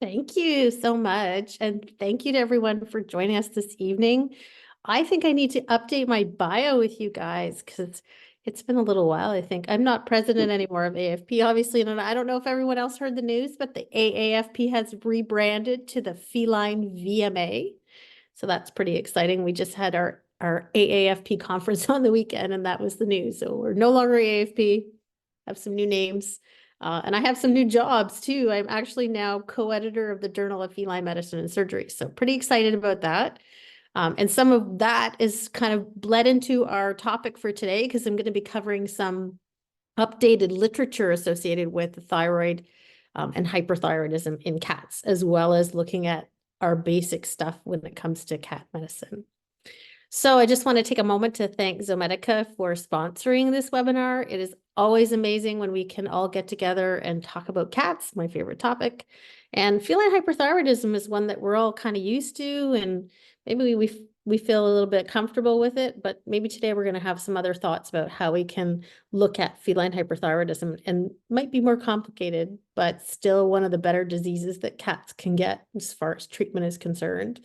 Thank you so much. And thank you to everyone for joining us this evening. I think I need to update my bio with you guys because it's been a little while, I think. I'm not president anymore of AFP, obviously, and I don't know if everyone else heard the news, but the AAFP has rebranded to the Feline VMA. So that's pretty exciting. We just had our AAFP conference on the weekend, and that was the news. So we're no longer AAFP, have some new names. And I have some new jobs too. I'm actually now co-editor of the Journal of Feline Medicine and Surgery. So pretty excited about that. And some of that is kind of bled into our topic for today because I'm going to be covering some updated literature associated with the thyroid and hyperthyroidism in cats, as well as looking at our basic stuff when it comes to cat medicine. So I just want to take a moment to thank Zomedica for sponsoring this webinar. It is always amazing when we can all get together and talk about cats, my favorite topic. And feline hyperthyroidism is one that we're all kind of used to, and maybe we feel a little bit comfortable with it, but maybe today we're going to have some other thoughts about how we can look at feline hyperthyroidism, and might be more complicated, but still one of the better diseases that cats can get as far as treatment is concerned.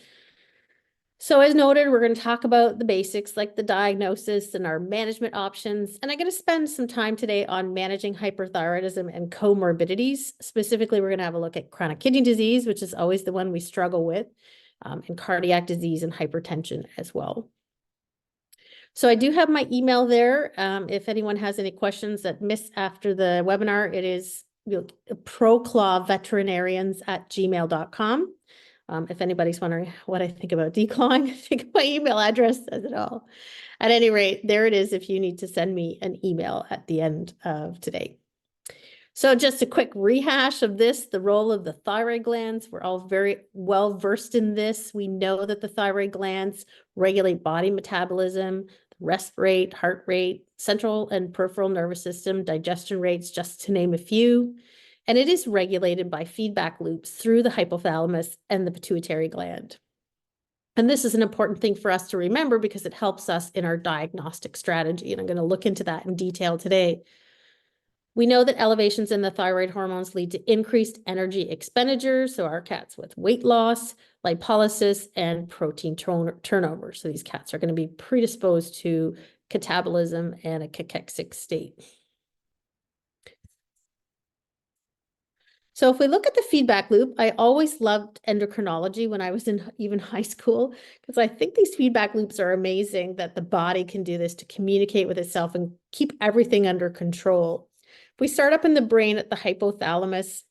So as noted, we're going to talk about the basics like the diagnosis and our management options. And I'm going to spend some time today on managing hyperthyroidism and comorbidities. Specifically, we're going to have a look at chronic kidney disease, which is always the one we struggle with, and cardiac disease and hypertension as well. So I do have my email there. If anyone has any questions that missed after the webinar, it is proclawveterinarians@gmail.com. If anybody's wondering what I think about declawing, I think my email address says it all. At any rate, there it is if you need to send me an email at the end of today. So just a quick rehash of this, the role of the thyroid glands. We're all very well versed in this. We know that the thyroid glands regulate body metabolism, rest rate, heart rate, central and peripheral nervous system, digestion rates, just to name a few. And it is regulated by feedback loops through the hypothalamus and the pituitary gland. And this is an important thing for us to remember because it helps us in our diagnostic strategy. And I'm going to look into that in detail today. We know that elevations in the thyroid hormones lead to increased energy expenditure. So our cats with weight loss, lipolysis, and protein turnover. So these cats are going to be predisposed to catabolism and a cachexic state. So if we look at the feedback loop, I always loved endocrinology when I was in even high school, because I think these feedback loops are amazing that the body can do this to communicate with itself and keep everything under control. If we start up in the brain at the hypothalamus,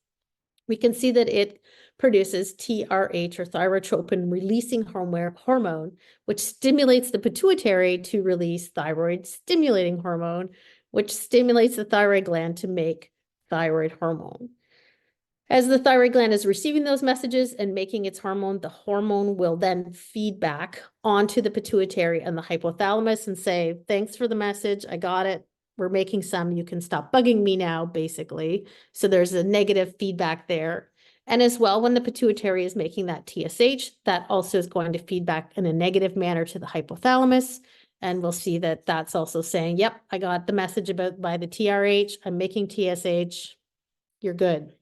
we can see that it produces TRH, or thyrotropin releasing hormone, which stimulates the pituitary to release thyroid stimulating hormone, which stimulates the thyroid gland to make thyroid hormone. As the thyroid gland is receiving those messages and making its hormone, the hormone will then feed back onto the pituitary and the hypothalamus and say, thanks for the message, I got it, we're making some, you can stop bugging me now, basically. So there's a negative feedback there. And as well, when the pituitary is making that TSH, that also is going to feed back in a negative manner to the hypothalamus. And we'll see that that's also saying, yep, I got the message by the TRH, I'm making TSH, you're good.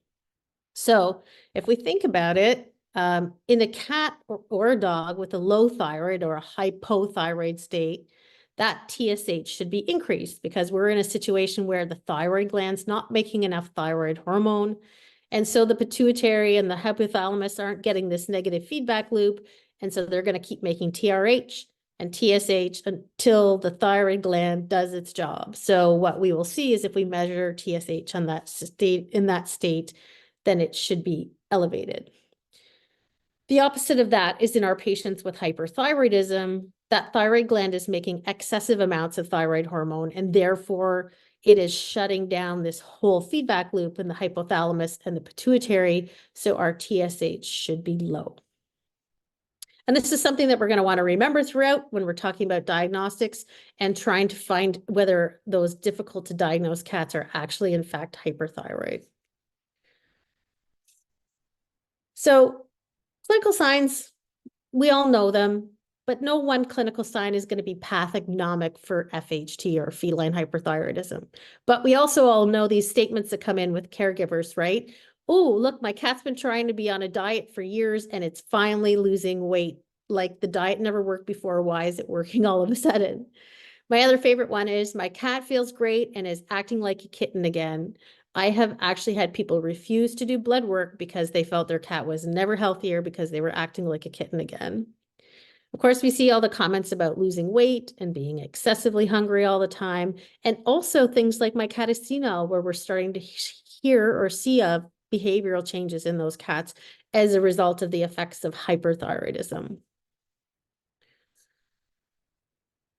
So if we think about it, in a cat or a dog with a low thyroid or a hypothyroid state, that TSH should be increased because we're in a situation where the thyroid gland's not making enough thyroid hormone. And so the pituitary and the hypothalamus aren't getting this negative feedback loop. And so they're going to keep making TRH and TSH until the thyroid gland does its job. So what we will see is if we measure TSH on that state, in that state, then it should be elevated. The opposite of that is in our patients with hyperthyroidism. That thyroid gland is making excessive amounts of thyroid hormone, and therefore it is shutting down this whole feedback loop in the hypothalamus and the pituitary, so our TSH should be low. And this is something that we're going to want to remember throughout when we're talking about diagnostics and trying to find whether those difficult to diagnose cats are actually, in fact, hyperthyroid. So clinical signs, we all know them, but no one clinical sign is going to be pathognomic for FHT or feline hyperthyroidism. But we also all know these statements that come in with caregivers, right? oh, look, my cat's been trying to be on a diet for years and it's finally losing weight. Like the diet never worked before. Why is it working all of a sudden? My other favorite one is my cat feels great and is acting like a kitten again. I have actually had people refuse to do blood work because they felt their cat was never healthier because they were acting like a kitten again. Of course, we see all the comments about losing weight and being excessively hungry all the time, and also things like my cat is senile, where we're starting to hear or see of behavioral changes in those cats as a result of the effects of hyperthyroidism.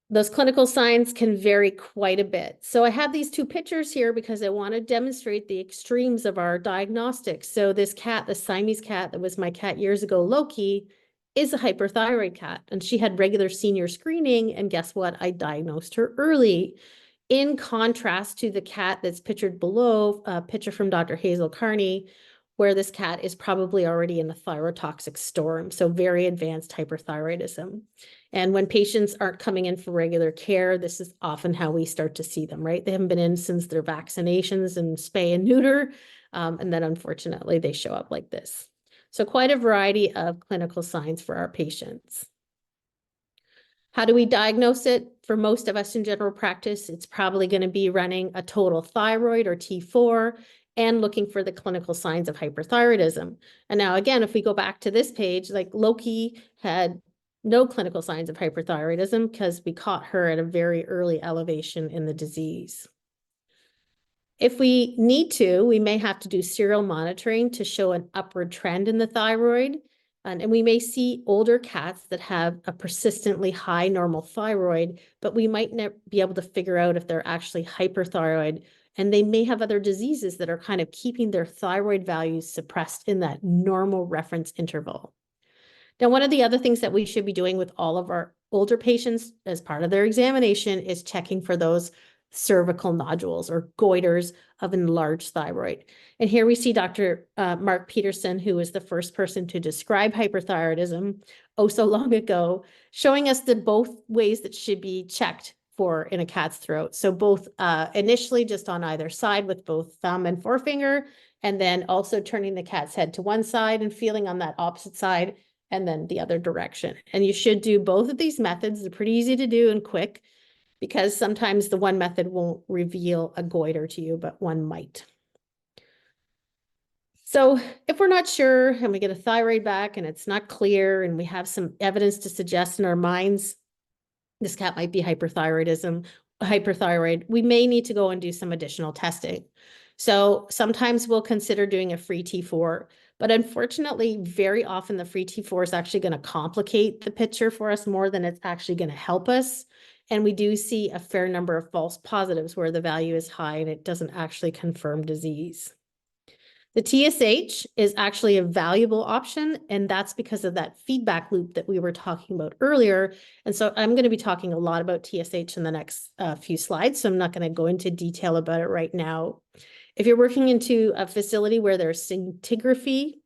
Those clinical signs can vary quite a bit. So I have these two pictures here because I want to demonstrate the extremes of our diagnostics. So this cat, the Siamese cat that was my cat years ago, Loki, is a hyperthyroid cat. And she had regular senior screening. And guess what? I diagnosed her early. In contrast to the cat that's pictured below, a picture from Dr. Hazel Carney, where this cat is probably already in a thyrotoxic storm. So very advanced hyperthyroidism. And when patients aren't coming in for regular care, this is often how we start to see them, right? They haven't been in since their vaccinations and spay and neuter. And then unfortunately, they show up like this. So quite a variety of clinical signs for our patients. How do we diagnose it? For most of us in general practice, it's probably going to be running a total thyroid or T4 and looking for the clinical signs of hyperthyroidism. And now again, if we go back to this page, like Loki had no clinical signs of hyperthyroidism because we caught her at a very early elevation in the disease. If we need to, we may have to do serial monitoring to show an upward trend in the thyroid. And we may see older cats that have a persistently high normal thyroid, but we might never be able to figure out if they're actually hyperthyroid. And they may have other diseases that are kind of keeping their thyroid values suppressed in that normal reference interval. Now, one of the other things that we should be doing with all of our older patients as part of their examination is checking for those cervical nodules or goiters of enlarged thyroid. And here we see Dr. Mark Peterson, who was the first person to describe hyperthyroidism oh so long ago, showing us the both ways that should be checked for in a cat's throat. So both initially just on either side with both thumb and forefinger, and then also turning the cat's head to one side and feeling on that opposite side and then the other direction. And you should do both of these methods. They're pretty easy to do and quick because sometimes the one method won't reveal a goiter to you, but one might. So if we're not sure and we get a thyroid back and it's not clear and we have some evidence to suggest in our minds this cat might be hyperthyroid, we may need to go and do some additional testing. So sometimes we'll consider doing a free T4, but unfortunately, very often the free T4 is actually going to complicate the picture for us more than it's actually going to help us. And we do see a fair number of false positives where the value is high and it doesn't actually confirm disease. The TSH is actually a valuable option, and that's because of that feedback loop that we were talking about earlier. And so I'm going to be talking a lot about TSH in the next few slides, so I'm not going to go into detail about it right now. If you're working into a facility where there's scintigraphy,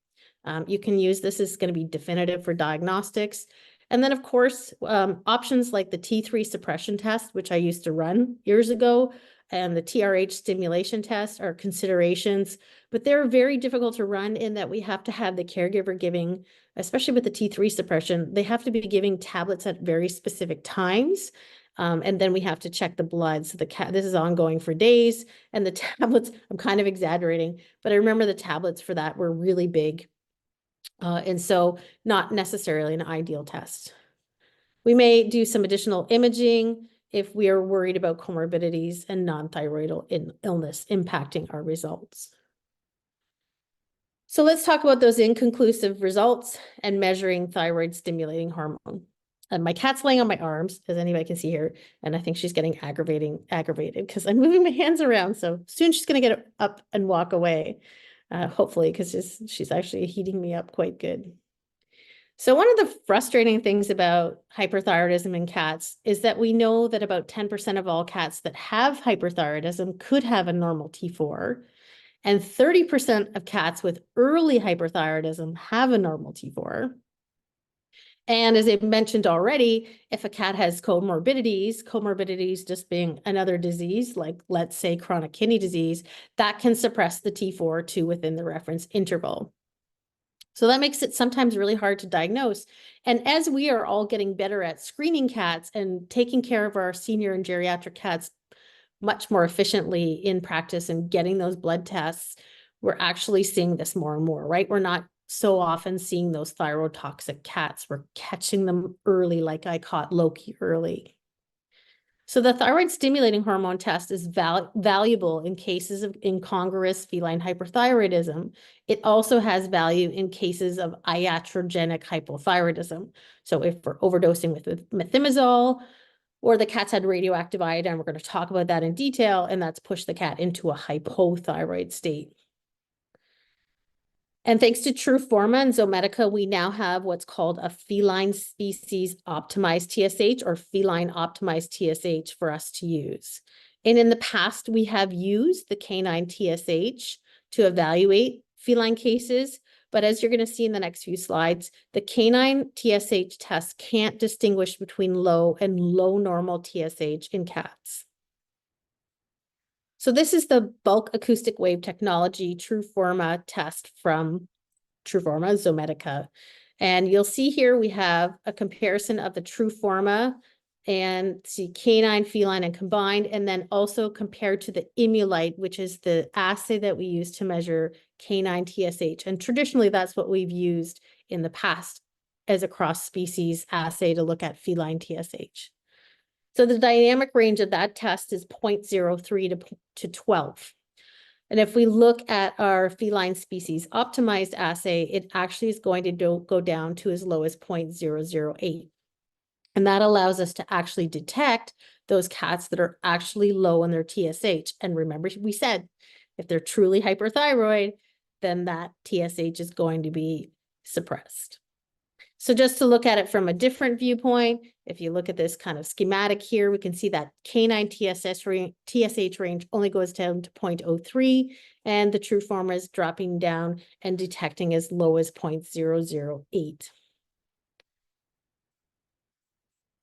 you can use this. Is going to be definitive for diagnostics. And then, of course, options like the T3 suppression test, which I used to run years ago, and the TRH stimulation test are considerations, but they're very difficult to run in that we have to have the caregiver giving, especially with the T3 suppression, they have to be giving tablets at very specific times. And then we have to check the blood. So this is ongoing for days, and the tablets, I'm kind of exaggerating, but I remember the tablets for that were really big. And so not necessarily an ideal test. We may do some additional imaging if we are worried about comorbidities and non-thyroidal illness impacting our results. So let's talk about those inconclusive results and measuring thyroid stimulating hormone. And my cat's laying on my arms, as anybody can see here, and I think she's getting aggravated because I'm moving my hands around. So soon she's going to get up and walk away, hopefully, because she's actually heating me up quite good. So one of the frustrating things about hyperthyroidism in cats is that we know that about 10% of all cats that have hyperthyroidism could have a normal T4, and 30% of cats with early hyperthyroidism have a normal T4. And as I mentioned already, if a cat has comorbidities just being another disease, like let's say chronic kidney disease, that can suppress the T4 to within the reference interval. So that makes it sometimes really hard to diagnose. And as we are all getting better at screening cats and taking care of our senior and geriatric cats much more efficiently in practice and getting those blood tests, we're actually seeing this more and more, right? We're not so often seeing those thyrotoxic cats. We're catching them early, like I caught Loki early. So the thyroid stimulating hormone test is valuable in cases of incongruous feline hyperthyroidism. It also has value in cases of iatrogenic hypothyroidism. So if we're overdosing with methimazole, or the cat's had radioactive iodine, we're going to talk about that in detail, and that's pushed the cat into a hypothyroid state. And thanks to Truforma and Zomedica, we now have what's called a feline species optimized TSH or feline optimized TSH for us to use. And in the past, we have used the canine TSH to evaluate feline cases. But as you're going to see in the next few slides, the canine TSH test can't distinguish between low and low normal TSH in cats. So this is the bulk acoustic wave technology Truforma test from Truforma, Zomedica. And you'll see here we have a comparison of the Truforma and see canine, feline, and combined, and then also compared to the Immulite, which is the assay that we use to measure canine TSH. And traditionally, that's what we've used in the past as a cross-species assay to look at feline TSH. So the dynamic range of that test is 0.03 to 12. And if we look at our feline species optimized assay, it actually is going to go down to as low as 0.008. And that allows us to actually detect those cats that are actually low in their TSH. And remember, we said, if they're truly hyperthyroid, then that TSH is going to be suppressed. So just to look at it from a different viewpoint, if you look at this kind of schematic here, we can see that canine TSH range only goes down to 0.03, and the Truforma is dropping down and detecting as low as 0.008.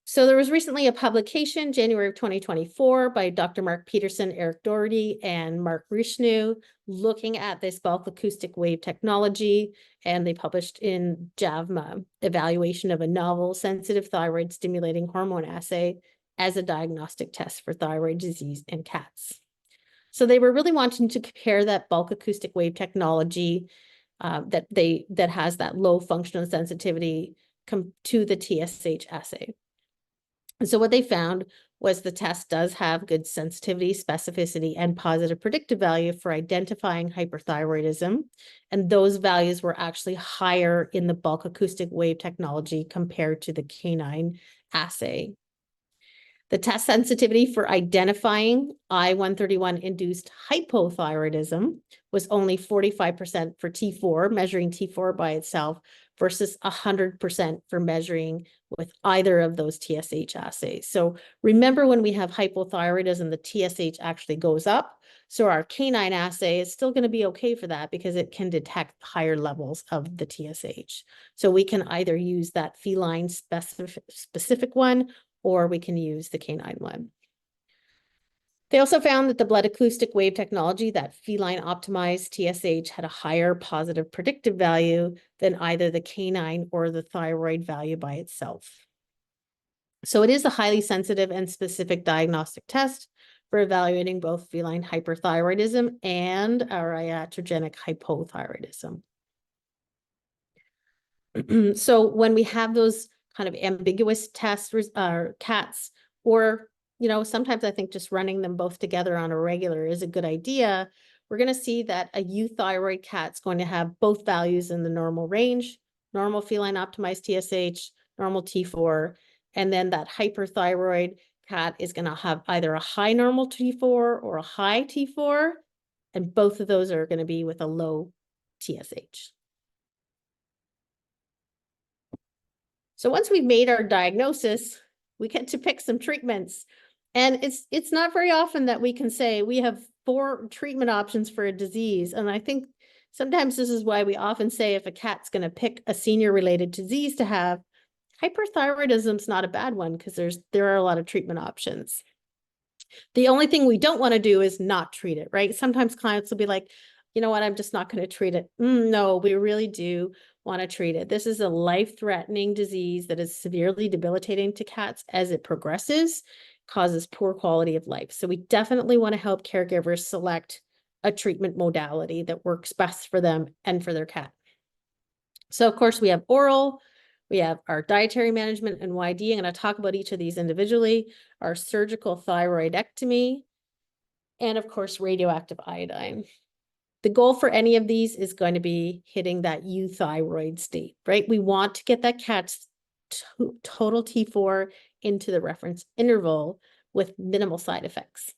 So there was recently a publication, January of 2024, by Dr. Mark Peterson, Eric Doherty, and Mark Rishnu, looking at this bulk acoustic wave technology, and they published in JAVMA, evaluation of a novel sensitive thyroid stimulating hormone assay as a diagnostic test for thyroid disease in cats. So they were really wanting to compare that bulk acoustic wave technology that has that low functional sensitivity to the TSH assay. And so what they found was the test does have good sensitivity, specificity, and positive predictive value for identifying hyperthyroidism. And those values were actually higher in the bulk acoustic wave technology compared to the canine assay. The test sensitivity for identifying I-131 induced hypothyroidism was only 45% for T4, measuring T4 by itself, versus 100% for measuring with either of those TSH assays. So remember, when we have hypothyroidism, the TSH actually goes up. So our canine assay is still going to be okay for that because it can detect higher levels of the TSH. So we can either use that feline specific one, or we can use the canine one. They also found that the blood acoustic wave technology, that feline optimized TSH, had a higher positive predictive value than either the canine or the thyroid value by itself. So it is a highly sensitive and specific diagnostic test for evaluating both feline hyperthyroidism and our iatrogenic hypothyroidism. So when we have those kind of ambiguous tests, cats, or sometimes I think just running them both together on a regular is a good idea. We're going to see that a euthyroid cat's going to have both values in the normal range, normal feline optimized TSH, normal T4, and then that hyperthyroid cat is going to have either a high normal T4 or a high T4, and both of those are going to be with a low TSH. So once we've made our diagnosis, we get to pick some treatments. And it's not very often that we can say we have 4 treatment options for a disease. And I think sometimes this is why we often say if a cat's going to pick a senior-related disease to have, hyperthyroidism is not a bad one because there are a lot of treatment options. The only thing we don't want to do is not treat it, right? Sometimes clients will be like, you know what, I'm just not going to treat it. No, we really do want to treat it. This is a life-threatening disease that is severely debilitating to cats as it progresses, causes poor quality of life. So we definitely want to help caregivers select a treatment modality that works best for them and for their cat. So of course we have oral, we have our dietary management and YD. I'm going to talk about each of these individually, our surgical thyroidectomy, and of course, radioactive iodine. The goal for any of these is going to be hitting that euthyroid state, right? We want to get that cat's total T4 into the reference interval with minimal side effects.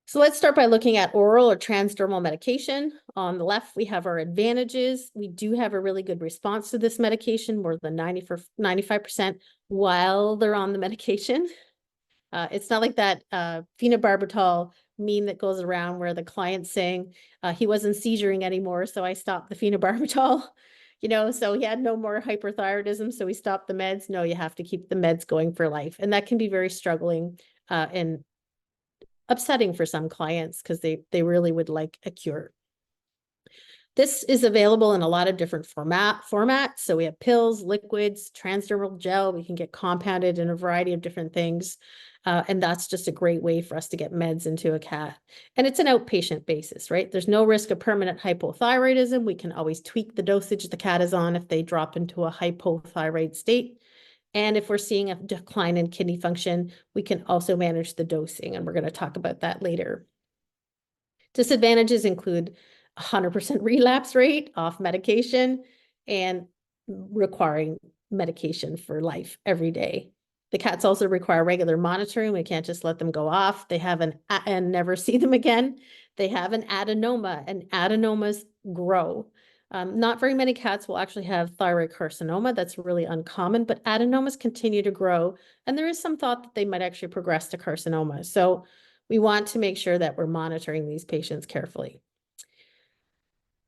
So let's start by looking at oral or transdermal medication. On the left, we have our advantages. We do have a really good response to this medication, more than 95% while they're on the medication. It's not like that phenobarbital meme that goes around where the client's saying he wasn't seizuring anymore, so I stopped the phenobarbital. So he had no more hyperthyroidism, so we stopped the meds. No, you have to keep the meds going for life. And that can be very struggling and upsetting for some clients because they really would like a cure. This is available in a lot of different formats. So we have pills, liquids, transdermal gel. We can get compounded in a variety of different things. And that's just a great way for us to get meds into a cat. And it's an outpatient basis, right? There's no risk of permanent hypothyroidism. We can always tweak the dosage the cat is on if they drop into a hypothyroid state. And if we're seeing a decline in kidney function, we can also manage the dosing. And we're going to talk about that later. Disadvantages include 100% relapse rate off medication and requiring medication for life every day. The cats also require regular monitoring. We can't just let them go off. They have and never see them again. They have an adenoma, and adenomas grow. Not very many cats will actually have thyroid carcinoma. That's really uncommon, but adenomas continue to grow. And there is some thought that they might actually progress to carcinoma. So we want to make sure that we're monitoring these patients carefully.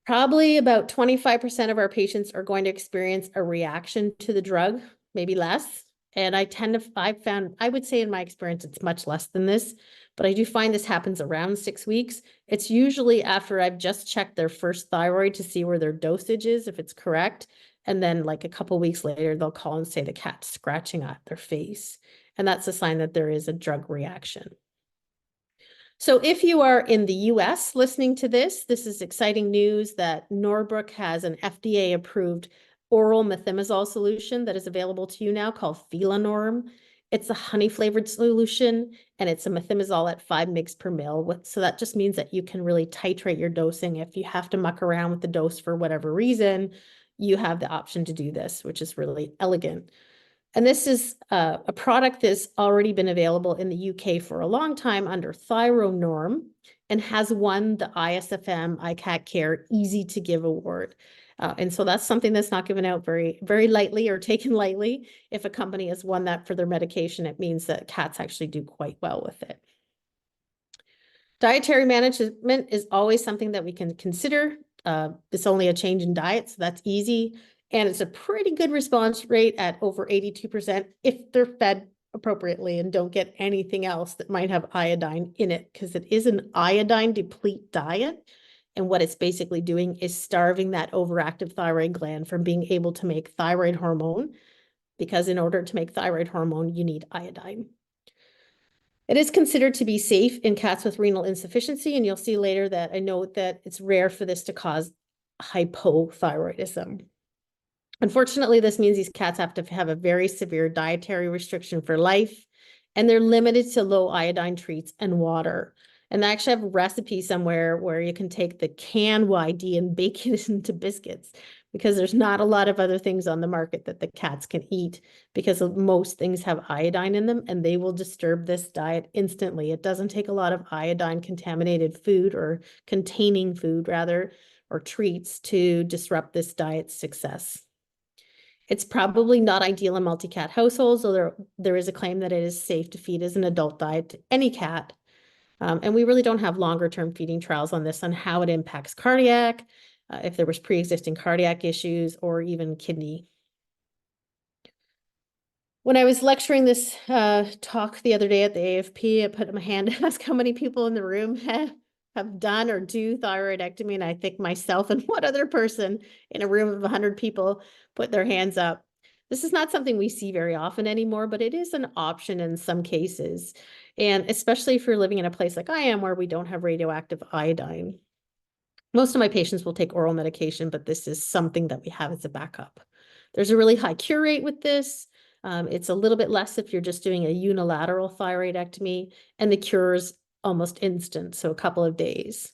Probably about 25% of our patients are going to experience a reaction to the drug, maybe less. And I would say in my experience, it's much less than this, but I do find this happens around 6 weeks. It's usually after I've just checked their first thyroid to see where their dosage is, if it's correct. And then like a couple weeks later, they'll call and say the cat's scratching at their face. And that's a sign that there is a drug reaction. So if you are in the US listening to this, this is exciting news that Norbrook has an FDA-approved oral methimazole solution that is available to you now called Feline. It's a honey-flavored solution, and it's a methimazole at 5 mg per mil. So that just means that you can really titrate your dosing. If you have to muck around with the dose for whatever reason, you have the option to do this, which is really elegant. And this is a product that's already been available in the UK for a long time under Thyronorm and has won the ISFM ICAT Care Easy to Give award. And so that's something that's not given out very, very lightly or taken lightly. If a company has won that for their medication, it means that cats actually do quite well with it. Dietary management is always something that we can consider. It's only a change in diet, so that's easy. And it's a pretty good response rate at over 82% if they're fed appropriately and don't get anything else that might have iodine in it, because it is an iodine deplete diet. And what it's basically doing is starving that overactive thyroid gland from being able to make thyroid hormone, because in order to make thyroid hormone, you need iodine. It is considered to be safe in cats with renal insufficiency, and you'll see later that I note that it's rare for this to cause hypothyroidism. Unfortunately, this means these cats have to have a very severe dietary restriction for life, and they're limited to low iodine treats and water. And I actually have a recipe somewhere where you can take the canned YD and bake it into biscuits, because there's not a lot of other things on the market that the cats can eat, because most things have iodine in them and they will disturb this diet instantly. It doesn't take a lot of iodine contaminated food, or containing food rather, or treats to disrupt this diet's success. It's probably not ideal in multi-cat households, although there is a claim that it is safe to feed as an adult diet to any cat. And we really don't have longer-term feeding trials on this, on how it impacts cardiac, if there was pre-existing cardiac issues, or even kidney When I was lecturing this talk the other day at the AFP, I put up my hand to ask how many people in the room have done or do thyroidectomy. And I think myself and one other person in a room of 100 people put their hands up. This is not something we see very often anymore, but it is an option in some cases. And especially if you're living in a place like I am where we don't have radioactive iodine. Most of my patients will take oral medication, but this is something that we have as a backup. There's a really high cure rate with this. It's a little bit less if you're just doing a unilateral thyroidectomy, and the cure is almost instant, so a couple of days.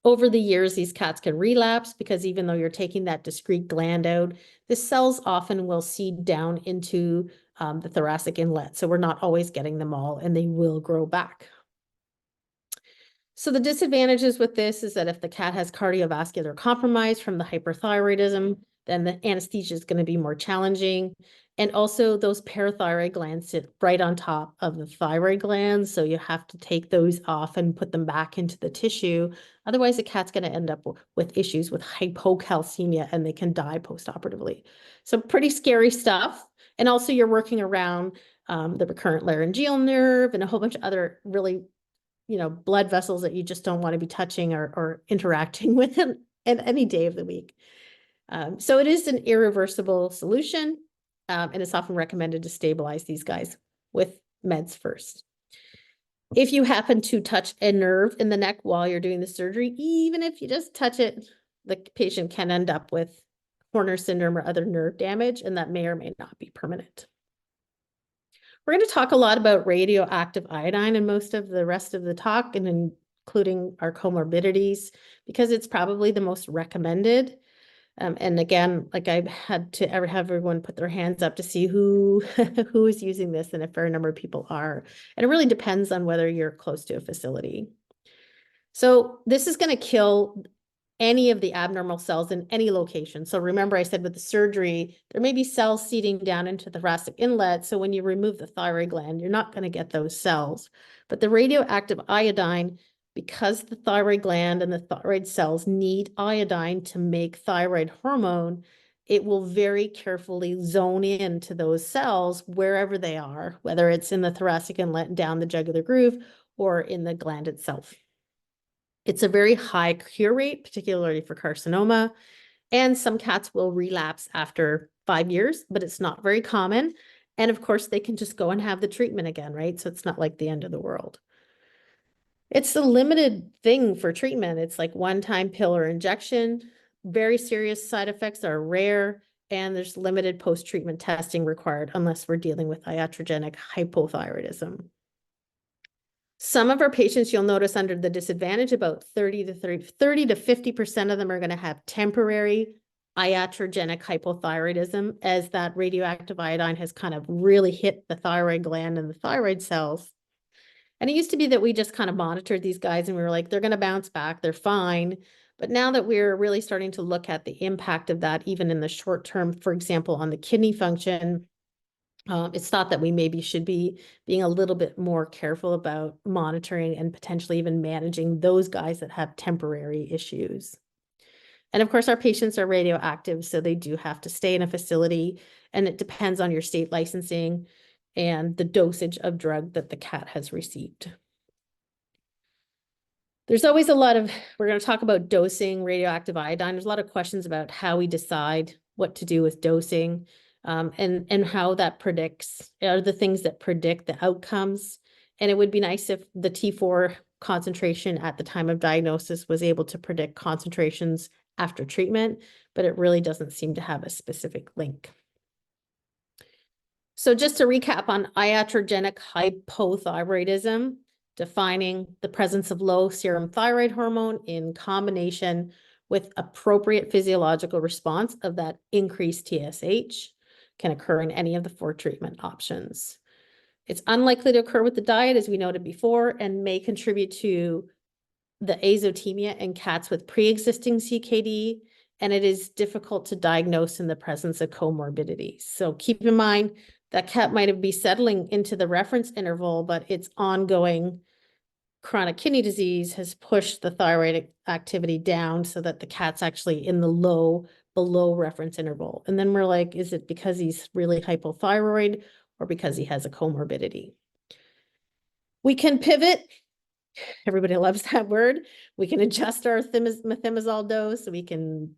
Over the years, these cats can relapse because even though you're taking that discrete gland out, the cells often will seed down into the thoracic inlet. So we're not always getting them all, and they will grow back. So the disadvantages with this is that if the cat has cardiovascular compromise from the hyperthyroidism, then the anesthesia is going to be more challenging. And also those parathyroid glands sit right on top of the thyroid glands. So you have to take those off and put them back into the tissue. Otherwise, the cat's going to end up with issues with hypocalcemia and they can die postoperatively. So pretty scary stuff. And also you're working around the recurrent laryngeal nerve and a whole bunch of other really blood vessels that you just don't want to be touching or interacting with in any day of the week. So it is an irreversible solution, and it's often recommended to stabilize these guys with meds first. If you happen to touch a nerve in the neck while you're doing the surgery, even if you just touch it, the patient can end up with Horner syndrome or other nerve damage, and that may or may not be permanent. We're going to talk a lot about radioactive iodine in most of the rest of the talk, and including our comorbidities, because it's probably the most recommended. And again, like I had to have everyone put their hands up to see who is using this, and a fair number of people are. And it really depends on whether you're close to a facility. So this is going to kill any of the abnormal cells in any location. So remember I said with the surgery, there may be cells seeding down into the thoracic inlet. So when you remove the thyroid gland, you're not going to get those cells. But the radioactive iodine, because the thyroid gland and the thyroid cells need iodine to make thyroid hormone, it will very carefully zone into those cells wherever they are, whether it's in the thoracic inlet down the jugular groove or in the gland itself. It's a very high cure rate, particularly for carcinoma, and some cats will relapse after 5 years, but it's not very common. And of course, they can just go and have the treatment again, right? So it's not like the end of the world. It's a limited thing for treatment. It's like one-time pill or injection. Very serious side effects are rare, and there's limited post-treatment testing required unless we're dealing with iatrogenic hypothyroidism. Some of our patients, you'll notice under the disadvantage, about 30 to 50% of them are going to have temporary iatrogenic hypothyroidism, as that radioactive iodine has kind of really hit the thyroid gland and the thyroid cells. And it used to be that we just kind of monitored these guys and we were like, they're going to bounce back, they're fine. But now that we're really starting to look at the impact of that, even in the short term, for example, on the kidney function, it's thought that we maybe should be being a little bit more careful about monitoring and potentially even managing those guys that have temporary issues. And of course, our patients are radioactive, so they do have to stay in a facility, and it depends on your state licensing and the dosage of drug that the cat has received. There's always a lot of, we're going to talk about dosing radioactive iodine. There's a lot of questions about how we decide what to do with dosing. And how that predicts, are the things that predict the outcomes. And it would be nice if the T4 concentration at the time of diagnosis was able to predict concentrations after treatment, but it really doesn't seem to have a specific link. So just to recap on iatrogenic hypothyroidism, defining the presence of low serum thyroid hormone in combination with appropriate physiological response of that increased TSH. Can occur in any of the 4 treatment options. It's unlikely to occur with the diet, as we noted before, and may contribute to the azotemia in cats with pre-existing CKD, and it is difficult to diagnose in the presence of comorbidities. So keep in mind that cat might be settling into the reference interval, but its ongoing chronic kidney disease has pushed the thyroid activity down so that the cat's actually in the below reference interval. And then we're like, is it because he's really hypothyroid, or because he has a comorbidity. We can pivot. Everybody loves that word. We can adjust our methimazole dose. We can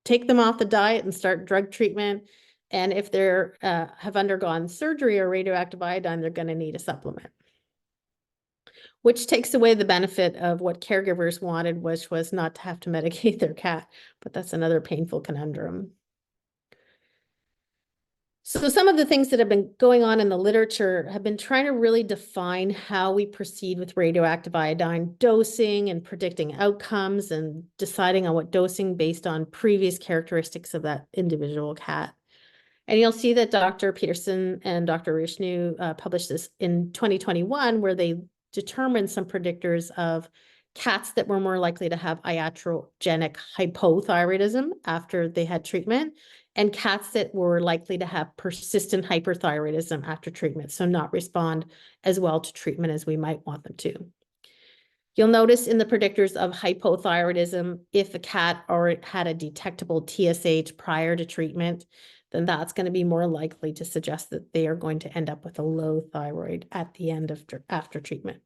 take them off the diet and start drug treatment. And if they're have undergone surgery or radioactive iodine, they're going to need a supplement, which takes away the benefit of what caregivers wanted, which was not to have to medicate their cat. But that's another painful conundrum. So some of the things that have been going on in the literature have been trying to really define how we proceed with radioactive iodine dosing and predicting outcomes and deciding on what dosing based on previous characteristics of that individual cat. And you'll see that Dr. Peterson and Dr. Rishnu published this in 2021, where they determined some predictors of cats that were more likely to have iatrogenic hypothyroidism after they had treatment, and cats that were likely to have persistent hyperthyroidism after treatment, so not respond as well to treatment as we might want them to. You'll notice in the predictors of hypothyroidism, if a cat already had a detectable TSH prior to treatment, then that's going to be more likely to suggest that they are going to end up with a low thyroid at the end of after treatment.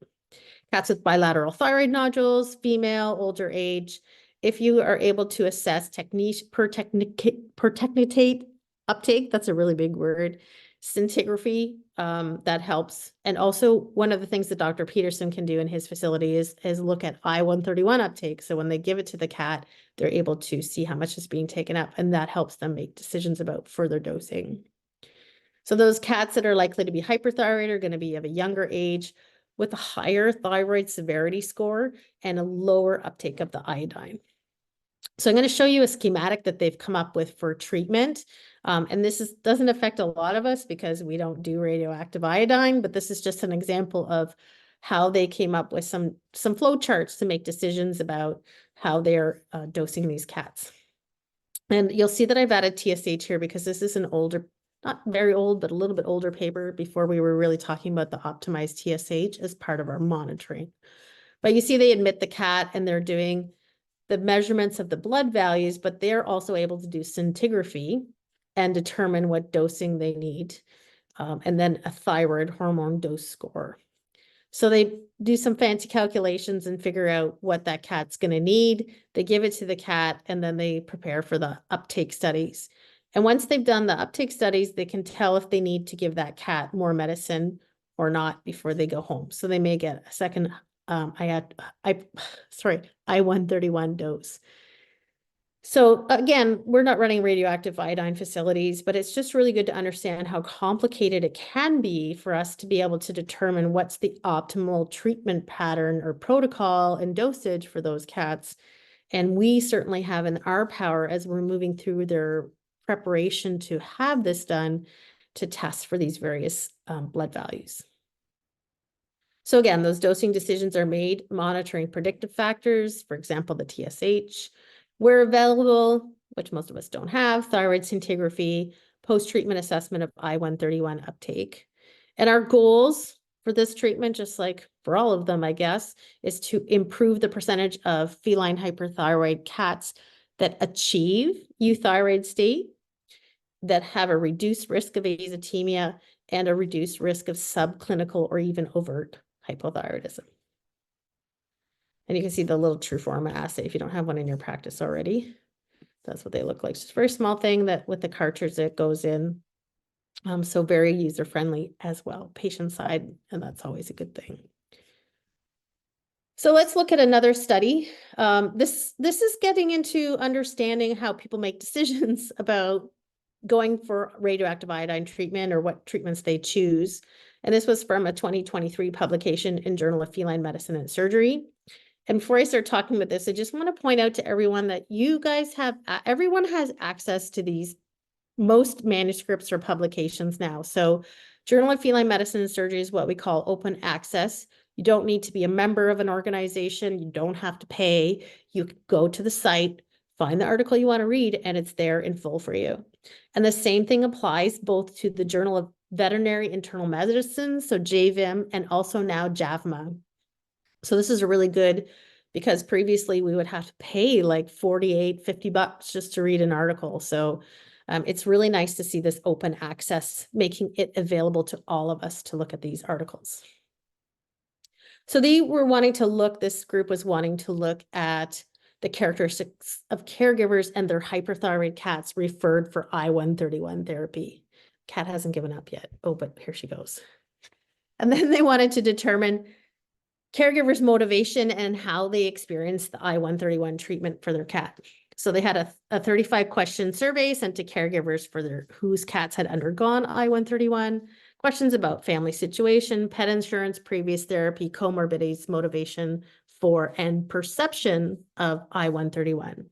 Cats with bilateral thyroid nodules, female, older age, if you are able to assess pertechnetate uptake, that's a really big word, scintigraphy, that helps. And also one of the things that Dr. Peterson can do in his facility is look at I-131 uptake. So when they give it to the cat, they're able to see how much is being taken up, and that helps them make decisions about further dosing. So those cats that are likely to be hyperthyroid are going to be of a younger age with a higher thyroid severity score and a lower uptake of the iodine. So I'm going to show you a schematic that they've come up with for treatment. And this doesn't affect a lot of us because we don't do radioactive iodine, but this is just an example of how they came up with some flow charts to make decisions about how they're dosing these cats. And you'll see that I've added TSH here because this is an older, not very old, but a little bit older paper before we were really talking about the optimized TSH as part of our monitoring. But you see they admit the cat and they're doing the measurements of the blood values, but they're also able to do scintigraphy and determine what dosing they need, and then a thyroid hormone dose score. So they do some fancy calculations and figure out what that cat's going to need. They give it to the cat, and then they prepare for the uptake studies. And once they've done the uptake studies, they can tell if they need to give that cat more medicine or not before they go home. So they may get a second I-131 dose. So again, we're not running radioactive iodine facilities, but it's just really good to understand how complicated it can be for us to be able to determine what's the optimal treatment pattern or protocol and dosage for those cats. And we certainly have in our power as we're moving through their preparation to have this done to test for these various blood values. So again, those dosing decisions are made monitoring predictive factors, for example, the TSH, where available, which most of us don't have, thyroid scintigraphy, post-treatment assessment of I-131 uptake. And our goals for this treatment, just like for all of them, I guess, is to improve the percentage of feline hyperthyroid cats that achieve euthyroid state, that have a reduced risk of azotemia, and a reduced risk of subclinical or even overt hypothyroidism. And you can see the little Truforma assay if you don't have one in your practice already. That's what they look like. It's just a very small thing that with the cartridge that goes in. So very user-friendly as well, patient side, and that's always a good thing. So let's look at another study. This is getting into understanding how people make decisions about going for radioactive iodine treatment or what treatments they choose. And this was from a 2023 publication in Journal of Feline Medicine and Surgery. And before I start talking about this, I just want to point out to everyone that you guys have, everyone has access to these most manuscripts or publications now. So Journal of Feline Medicine and Surgery is what we call open access. You don't need to be a member of an organization. You don't have to pay. You go to the site, find the article you want to read, and it's there in full for you. And the same thing applies both to the Journal of Veterinary Internal Medicine, so JVIM, and also now JAVMA. So this is a really good, because previously we would have to pay like $48, $50 just to read an article. So It's really nice to see this open access, making it available to all of us to look at these articles. So they were wanting to look, this group was wanting to look at the characteristics of caregivers and their hyperthyroid cats referred for I-131 therapy. Cat hasn't given up yet. Oh, but here she goes. And then they wanted to determine caregivers' motivation and how they experienced the I-131 treatment for their cat. So they had a 35 question survey sent to caregivers for their whose cats had undergone I-131. Questions about family situation, pet insurance, previous therapy, comorbidities, motivation for, and perception of I-131.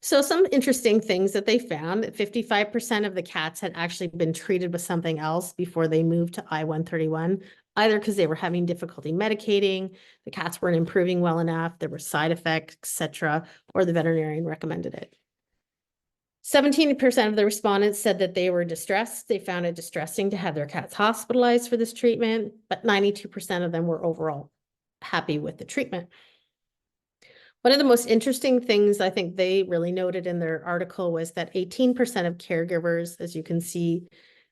So some interesting things that they found, that 55% of the cats had actually been treated with something else before they moved to I-131, either because they were having difficulty medicating, the cats weren't improving well enough, there were side effects, etc., or the veterinarian recommended it. 17% of the respondents said that they were distressed. They found it distressing to have their cats hospitalized for this treatment, but 92% of them were overall happy with the treatment. One of the most interesting things I think they really noted in their article was that 18% of caregivers, as you can see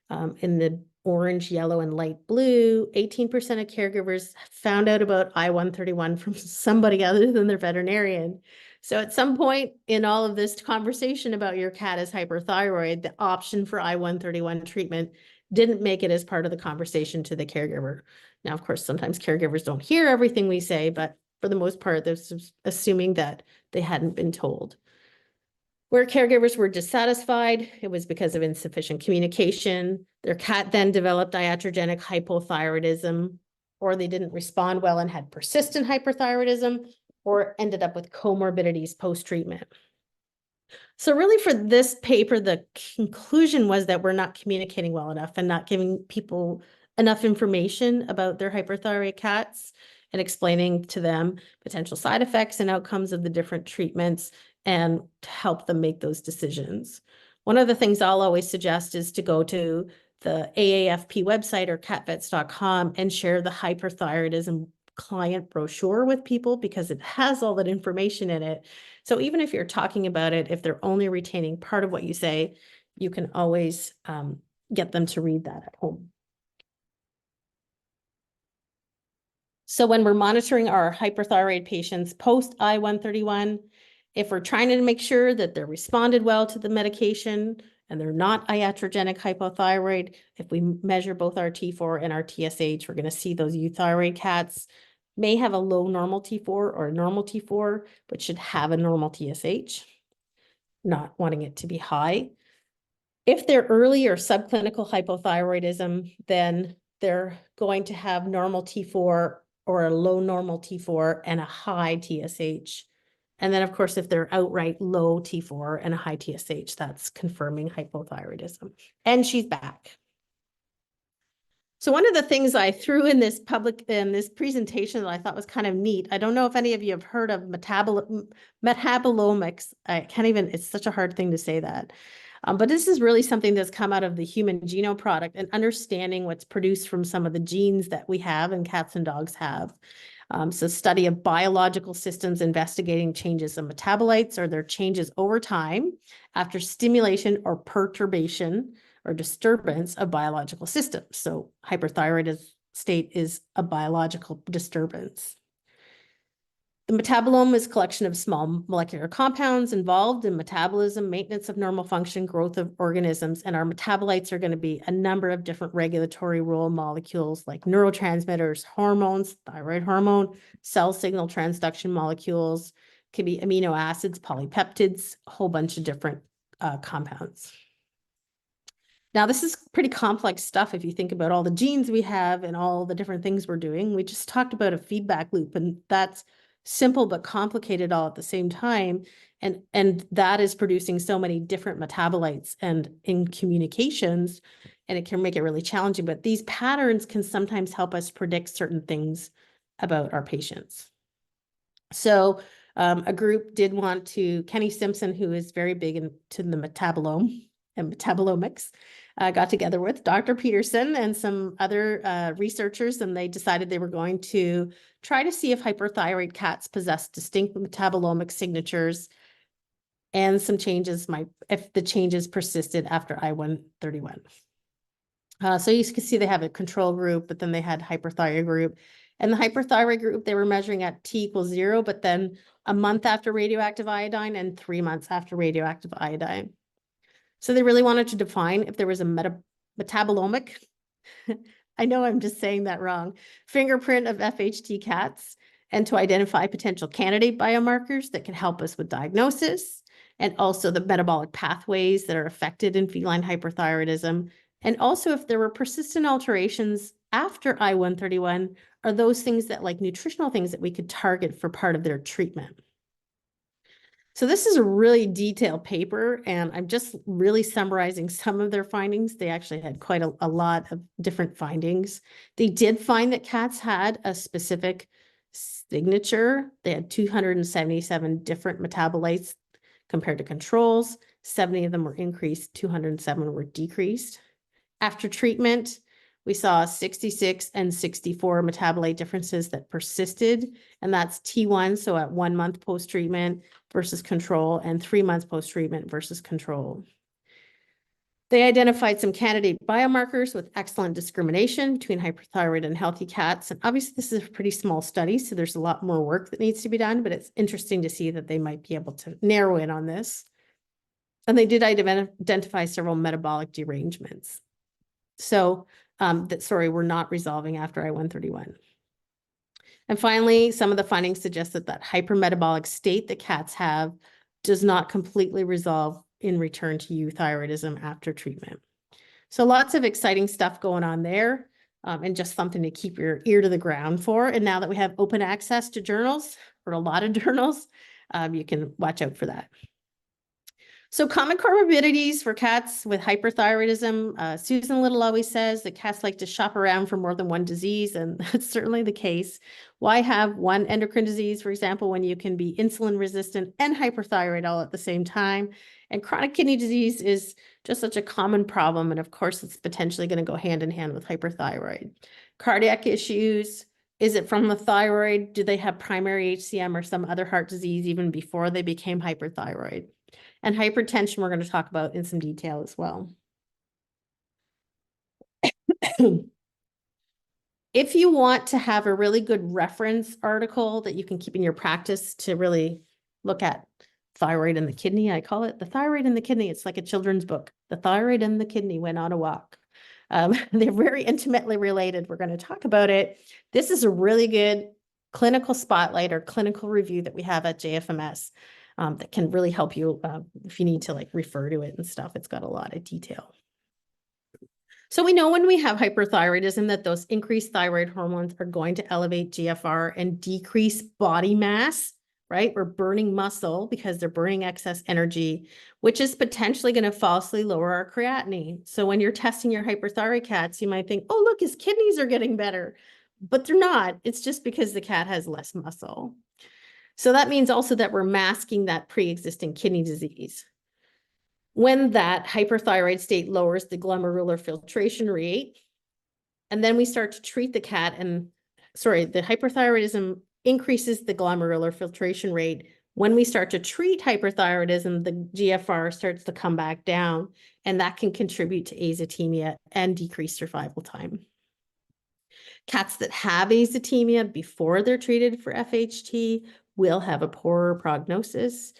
in the orange, yellow, and light blue, 18% of caregivers found out about I-131 from somebody other than their veterinarian. So at some point in all of this conversation about your cat is hyperthyroid, the option for I-131 treatment didn't make it as part of the conversation to the caregiver. Now, of course, sometimes caregivers don't hear everything we say, but for the most part, they're assuming that they hadn't been told. Where caregivers were dissatisfied, it was because of insufficient communication. Their cat then developed iatrogenic hypothyroidism, or they didn't respond well and had persistent hyperthyroidism, or ended up with comorbidities post-treatment. So really for this paper, the conclusion was that we're not communicating well enough and not giving people enough information about their hyperthyroid cats and explaining to them potential side effects and outcomes of the different treatments and to help them make those decisions. One of the things I'll always suggest is to go to the AAFP website or catvets.com and share the hyperthyroidism client brochure with people because it has all that information in it. So even if you're talking about it, if they're only retaining part of what you say, you can always get them to read that at home. So when we're monitoring our hyperthyroid patients post I-131, if we're trying to make sure that they're responded well to the medication and they're not iatrogenic hypothyroid, if we measure both our T4 and our TSH, we're going to see those euthyroid cats may have a low normal T4 or a normal T4, but should have a normal TSH, not wanting it to be high. If they're early or subclinical hypothyroidism, then they're going to have normal T4 or a low normal T4 and a high TSH. And then, of course, if they're outright low T4 and a high TSH, that's confirming hypothyroidism. And she's back. So one of the things I threw in this presentation that I thought was kind of neat, I don't know if any of you have heard of metabolomics. I can't even, it's such a hard thing to say that. But this is really something that's come out of the Human Genome Project and understanding what's produced from some of the genes that we have and cats and dogs have. So study of biological systems investigating changes in metabolites or their changes over time after stimulation or perturbation or disturbance of biological systems. So hyperthyroid state is a biological disturbance. The metabolome is a collection of small molecular compounds involved in metabolism, maintenance of normal function, growth of organisms, and our metabolites are going to be a number of different regulatory role molecules like neurotransmitters, hormones, thyroid hormone, cell signal transduction molecules, can be amino acids, polypeptides, a whole bunch of different compounds. Now, this is pretty complex stuff if you think about all the genes we have and all the different things we're doing. We just talked about a feedback loop, and that's simple but complicated all at the same time. And that is producing so many different metabolites and in communications, and it can make it really challenging. But these patterns can sometimes help us predict certain things about our patients. So a group did want to, Kenny Simpson, who is very big into the metabolome and metabolomics, got together with Dr. Peterson and some other researchers, and they decided they were going to try to see if hyperthyroid cats possess distinct metabolomic signatures and some changes if the changes persisted after I-131. So you can see they have a control group, but then they had hyperthyroid group. And the hyperthyroid group, they were measuring at T=0, but then a month after radioactive iodine and 3 months after radioactive iodine. So they really wanted to define if there was a metabolomic, I know I'm just saying that wrong, fingerprint of FHT cats, and to identify potential candidate biomarkers that can help us with diagnosis, and also the metabolic pathways that are affected in feline hyperthyroidism, and also if there were persistent alterations after I-131, are those things that, like nutritional things, that we could target for part of their treatment. So this is a really detailed paper, and I'm just really summarizing some of their findings. They actually had quite a lot of different findings. They did find that cats had a specific signature. They had 277 different metabolites compared to controls. 70 of them were increased, 207 were decreased. After treatment, we saw 66 and 64 metabolite differences that persisted, and that's T1, so at 1 month post-treatment versus control, and 3 months post-treatment versus control. They identified some candidate biomarkers with excellent discrimination between hyperthyroid and healthy cats. And obviously this is a pretty small study, so there's a lot more work that needs to be done, but it's interesting to see that they might be able to narrow in on this. And they did identify several metabolic derangements. So were not resolving after I-131. And finally, some of the findings suggest that hypermetabolic state that cats have does not completely resolve in return to euthyroidism after treatment. So lots of exciting stuff going on there, and just something to keep your ear to the ground for. And now that we have open access to journals, or a lot of journals, you can watch out for that. So common comorbidities for cats with hyperthyroidism, Susan Little always says that cats like to shop around for more than one disease, and that's certainly the case. Why have one endocrine disease, for example, when you can be insulin resistant and hyperthyroid all at the same time? And chronic kidney disease is just such a common problem, and of course, it's potentially going to go hand in hand with hyperthyroid. Cardiac issues, is it from the thyroid? Do they have primary HCM or some other heart disease even before they became hyperthyroid? And hypertension, we're going to talk about in some detail as well. If you want to have a really good reference article that you can keep in your practice to really look at thyroid and the kidney, I call it The Thyroid and the Kidney. It's like a children's book. The Thyroid and the Kidney Went on a Walk. They're very intimately related. We're going to talk about it. This is a really good clinical spotlight or clinical review that we have at JFMS. That can really help you if you need to like refer to it and stuff. It's got a lot of detail. So we know when we have hyperthyroidism that those increased thyroid hormones are going to elevate GFR and decrease body mass, right? We're burning muscle because they're burning excess energy, which is potentially going to falsely lower our creatinine. So when you're testing your hyperthyroid cats, you might think, oh, look, his kidneys are getting better, but they're not. It's just because the cat has less muscle. So that means also that we're masking that pre-existing kidney disease. When that hyperthyroid state lowers the glomerular filtration rate, and then we start to treat the cat the hyperthyroidism increases the glomerular filtration rate. When we start to treat hyperthyroidism, the GFR starts to come back down, and that can contribute to azotemia and decrease survival time. Cats that have azotemia before they're treated for FHT will have a poorer prognosis.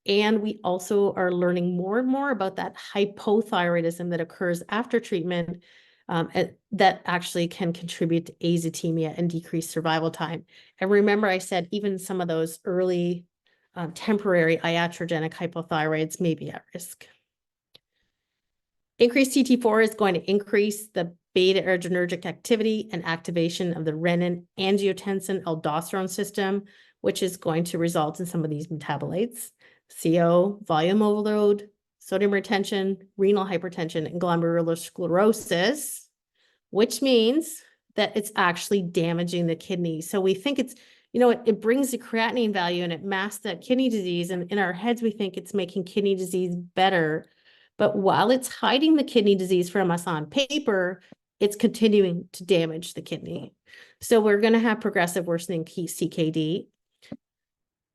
And we also are learning more and more about that hypothyroidism that occurs after treatment that actually can contribute to azotemia and decrease survival time. And remember, I said even some of those early temporary iatrogenic hypothyroids may be at risk. Increased TT4 is going to increase the beta adrenergic activity and activation of the renin angiotensin aldosterone system, which is going to result in some of these metabolites: CO, volume overload, sodium retention, renal hypertension, and glomerular sclerosis, which means that it's actually damaging the kidney. So we think it's, it brings the creatinine value and it masks that kidney disease. And in our heads, we think it's making kidney disease better. But while it's hiding the kidney disease from us on paper, it's continuing to damage the kidney. So we're going to have progressive worsening CKD.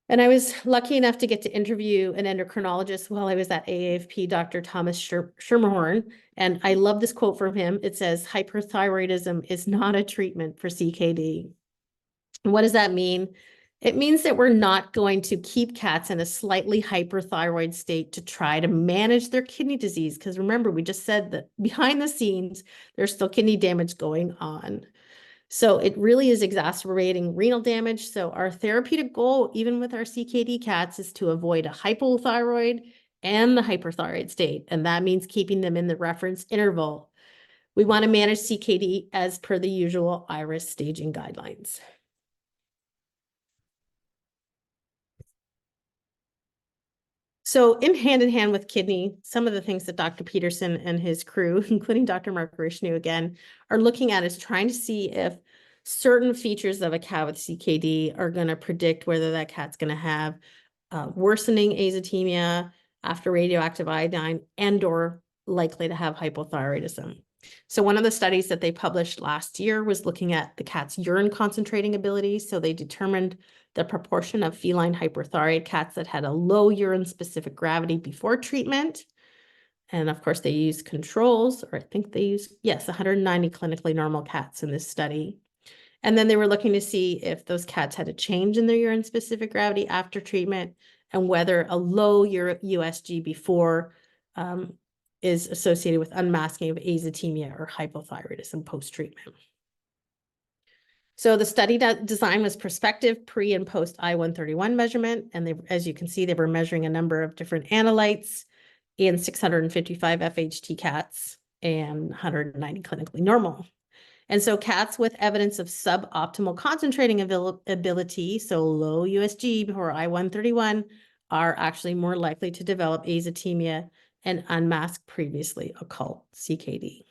And I was lucky enough to get to interview an endocrinologist while I was at AAFP, Dr. Thomas Schermerhorn. And I love this quote from him. It says, hyperthyroidism is not a treatment for CKD. And what does that mean? It means that we're not going to keep cats in a slightly hyperthyroid state to try to manage their kidney disease. Because remember, we just said that behind the scenes, there's still kidney damage going on. So it really is exacerbating renal damage. So our therapeutic goal, even with our CKD cats, is to avoid a hypothyroid and the hyperthyroid state. And that means keeping them in the reference interval. We want to manage CKD as per the usual IRIS staging guidelines. So in hand with kidney, some of the things that Dr. Peterson and his crew, including Dr. Mark Rishnu again, are looking at is trying to see if certain features of a cat with CKD are going to predict whether that cat's going to have worsening azotemia after radioactive iodine and or likely to have hypothyroidism. So one of the studies that they published last year was looking at the cat's urine concentrating ability. So they determined the proportion of feline hyperthyroid cats that had a low urine specific gravity before treatment. And of course, they used controls, or I think they used, yes, 190 clinically normal cats in this study. And then they were looking to see if those cats had a change in their urine specific gravity after treatment and whether a low USG before is associated with unmasking of azotemia or hypothyroidism post-treatment. So the study design was prospective pre and post I-131 measurement. And they, as you can see, they were measuring a number of different analytes in 655 FHT cats and 190 clinically normal. And so cats with evidence of suboptimal concentrating ability, so low USG before I-131, are actually more likely to develop azotemia and unmask previously occult CKD.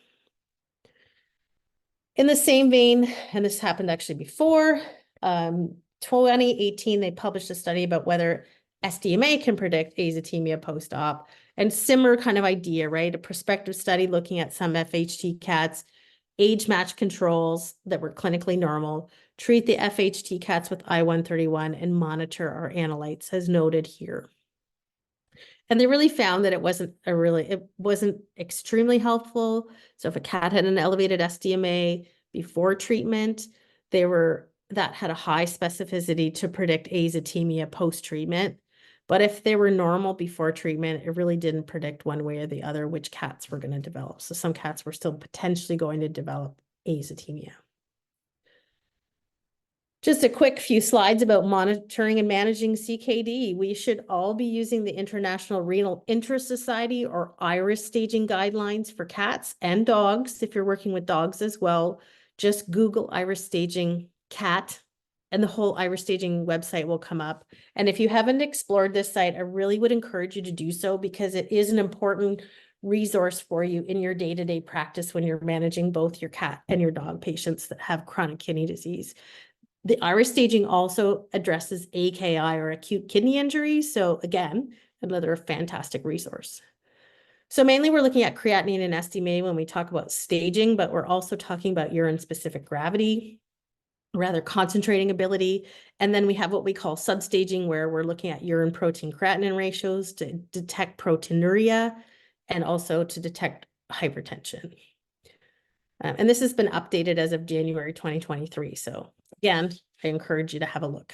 In the same vein, and this happened actually before, 2018, they published a study about whether SDMA can predict azotemia post-op, and similar kind of idea, right? A prospective study looking at some FHT cats, age-matched controls that were clinically normal, treat the FHT cats with I-131 and monitor our analytes as noted here. And they really found that it wasn't extremely helpful. So if a cat had an elevated SDMA before treatment, that had a high specificity to predict azotemia post-treatment. But if they were normal before treatment, it really didn't predict one way or the other which cats were going to develop. So some cats were still potentially going to develop azotemia. Just a quick few slides about monitoring and managing CKD. We should all be using the International Renal Interest Society or IRIS staging guidelines for cats and dogs. If you're working with dogs as well, just Google IRIS staging cat and the whole IRIS staging website will come up. And if you haven't explored this site, I really would encourage you to do so because it is an important resource for you in your day-to-day practice when you're managing both your cat and your dog patients that have chronic kidney disease. The IRIS staging also addresses AKI or acute kidney injury. So again, another fantastic resource. So mainly we're looking at creatinine and SDMA when we talk about staging, but we're also talking about urine specific gravity, rather concentrating ability. And then we have what we call substaging, where we're looking at urine protein creatinine ratios to detect proteinuria and also to detect hypertension. And this has been updated as of January 2023. So again, I encourage you to have a look.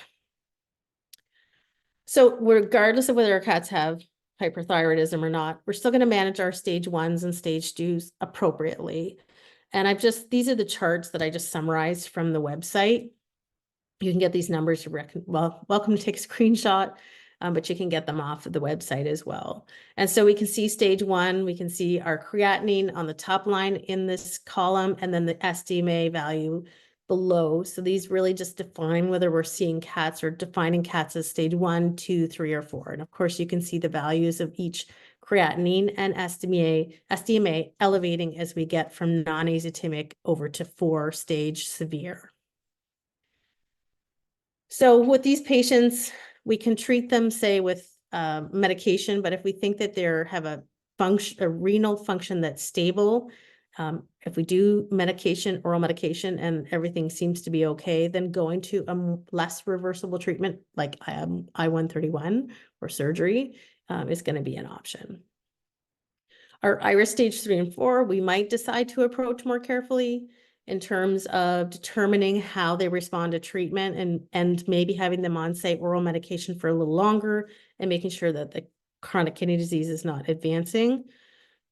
So regardless of whether our cats have hyperthyroidism or not, we're still going to manage our stage 1s and stage 2s appropriately. And these are the charts that I just summarized from the website. You can get these numbers, welcome to take a screenshot, but you can get them off of the website as well. And so we can see stage 1, we can see our creatinine on the top line in this column, and then the SDMA value below. So these really just define whether we're seeing cats or defining cats as stage 1, 2, 3, or 4. And of course, you can see the values of each creatinine and SDMA elevating as we get from non-azotemic over to 4-stage severe. So with these patients, we can treat them, say, with medication, but if we think that they have a renal function that's stable If we do medication, oral medication, and everything seems to be okay, then going to a less reversible treatment like I-131 or surgery is going to be an option. Our iris stage 3 and 4, we might decide to approach more carefully in terms of determining how they respond to treatment and maybe having them on, say, oral medication for a little longer and making sure that the chronic kidney disease is not advancing.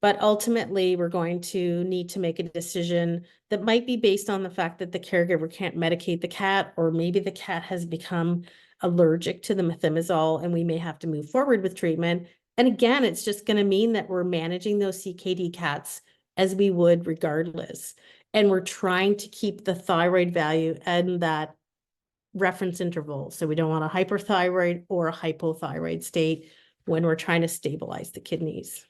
But ultimately, we're going to need to make a decision that might be based on the fact that the caregiver can't medicate the cat, or maybe the cat has become allergic to the methimazole and we may have to move forward with treatment. And again, it's just going to mean that we're managing those CKD cats as we would regardless. And we're trying to keep the thyroid value and that reference interval. So we don't want a hyperthyroid or a hypothyroid state when we're trying to stabilize the kidneys.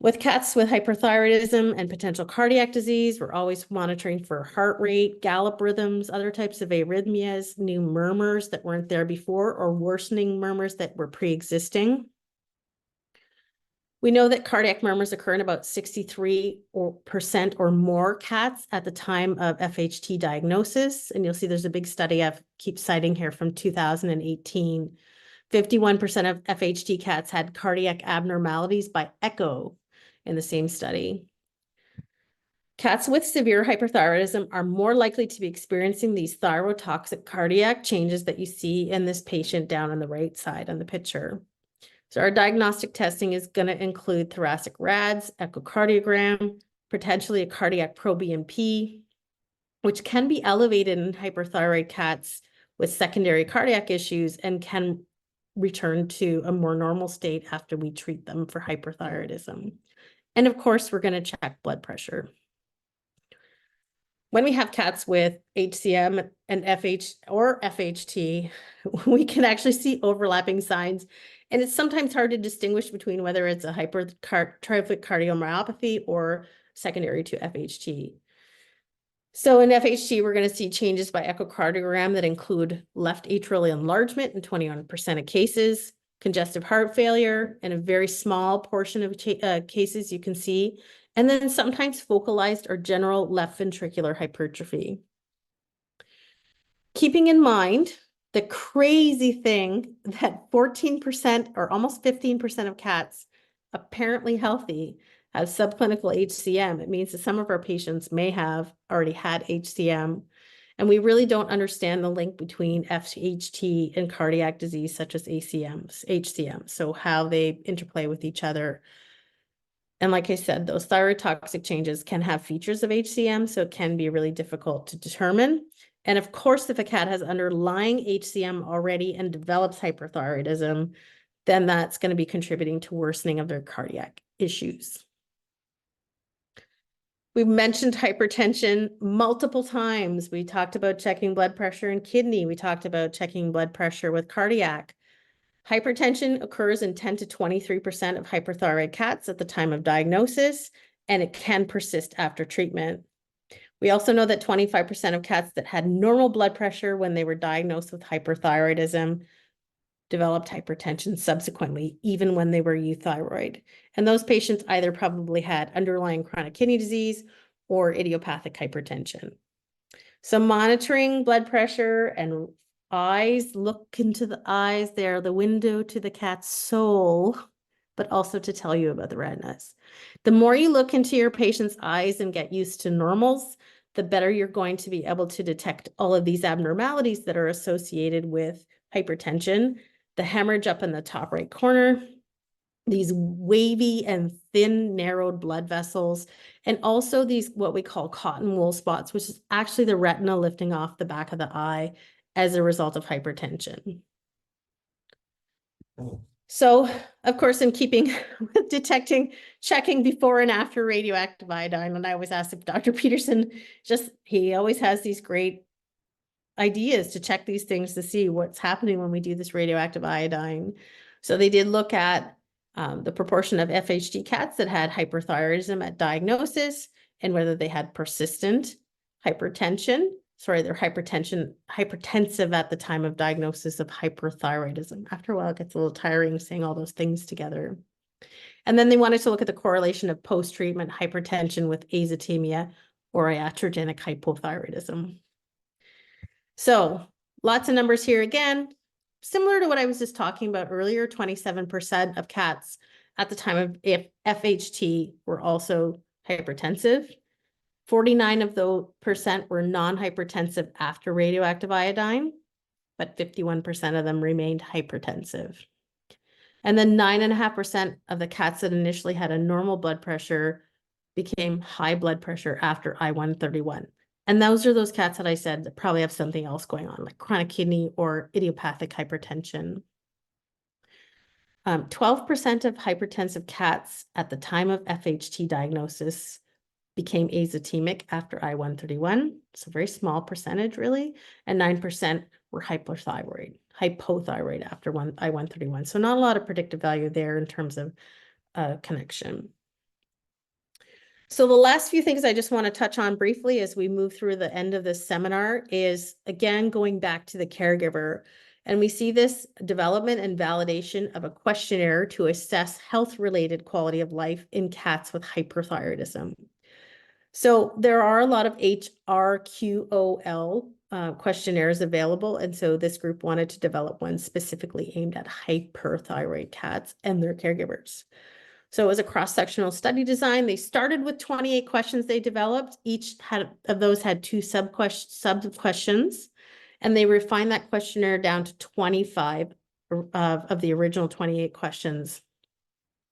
With cats with hyperthyroidism and potential cardiac disease, we're always monitoring for heart rate, gallop rhythms, other types of arrhythmias, new murmurs that weren't there before, or worsening murmurs that were pre-existing. We know that cardiac murmurs occur in about 63% or more cats at the time of FHT diagnosis. And you'll see there's a big study I keep citing here from 2018. 51% of FHT cats had cardiac abnormalities by echo in the same study. Cats with severe hyperthyroidism are more likely to be experiencing these thyrotoxic cardiac changes that you see in this patient down on the right side on the picture. So our diagnostic testing is going to include thoracic RADS, echocardiogram, potentially a cardiac pro-BNP, which can be elevated in hyperthyroid cats with secondary cardiac issues and can return to a more normal state after we treat them for hyperthyroidism. And of course, we're going to check blood pressure. When we have cats with HCM and FHT, we can actually see overlapping signs. And it's sometimes hard to distinguish between whether it's a hypertrophic cardiomyopathy or secondary to FHT. So in FHT, we're going to see changes by echocardiogram that include left atrial enlargement in 21% of cases, congestive heart failure in a very small portion of cases you can see, and then sometimes focalized or general left ventricular hypertrophy. Keeping in mind the crazy thing that 14% or almost 15% of cats apparently healthy have subclinical HCM. It means that some of our patients may have already had HCM, and we really don't understand the link between FHT and cardiac disease such as HCM, so how they interplay with each other. And like I said, those thyrotoxic changes can have features of HCM, so it can be really difficult to determine. And of course, if a cat has underlying HCM already and develops hyperthyroidism, then that's going to be contributing to worsening of their cardiac issues. We've mentioned hypertension multiple times. We talked about checking blood pressure in kidney. We talked about checking blood pressure with cardiac. Hypertension occurs in 10 to 23% of hyperthyroid cats at the time of diagnosis, and it can persist after treatment. We also know that 25% of cats that had normal blood pressure when they were diagnosed with hyperthyroidism developed hypertension subsequently, even when they were euthyroid. And those patients either probably had underlying chronic kidney disease or idiopathic hypertension. So monitoring blood pressure and eyes, look into the eyes. They're the window to the cat's soul, but also to tell you about the redness. The more you look into your patient's eyes and get used to normals, the better you're going to be able to detect all of these abnormalities that are associated with hypertension. The hemorrhage up in the top right corner, these wavy and thin narrowed blood vessels, and also these what we call cotton wool spots, which is actually the retina lifting off the back of the eye as a result of hypertension. So, of course, in keeping with checking before and after radioactive iodine, and I always ask if Dr. Peterson, he always has these great ideas to check these things to see what's happening when we do this radioactive iodine. So they did look at the proportion of FHT cats that had hyperthyroidism at diagnosis and whether they had persistent hypertension. Sorry, they're hypertensive at the time of diagnosis of hyperthyroidism. After a while, it gets a little tiring saying all those things together. And then they wanted to look at the correlation of post-treatment hypertension with azotemia or iatrogenic hypothyroidism. So lots of numbers here again, similar to what I was just talking about earlier, 27% of cats at the time of FHT were also hypertensive. 49 of those percent were non-hypertensive after radioactive iodine, but 51% of them remained hypertensive. And then 9.5% of the cats that initially had a normal blood pressure became high blood pressure after I-131. And those are those cats that I said that probably have something else going on, like chronic kidney or idiopathic hypertension. 12% of hypertensive cats at the time of FHT diagnosis became azotemic after I-131. It's a very small percentage, really. And 9% were hypothyroid after I-131. So not a lot of predictive value there in terms of connection. So the last few things I just want to touch on briefly as we move through the end of this seminar is, again, going back to the caregiver. And we see this development and validation of a questionnaire to assess health-related quality of life in cats with hyperthyroidism. So there are a lot of HRQOL questionnaires available. And so this group wanted to develop one specifically aimed at hyperthyroid cats and their caregivers. So it was a cross-sectional study design. They started with 28 questions they developed. Each of those had 2 sub-questions, and they refined that questionnaire down to 25 of the original 28 questions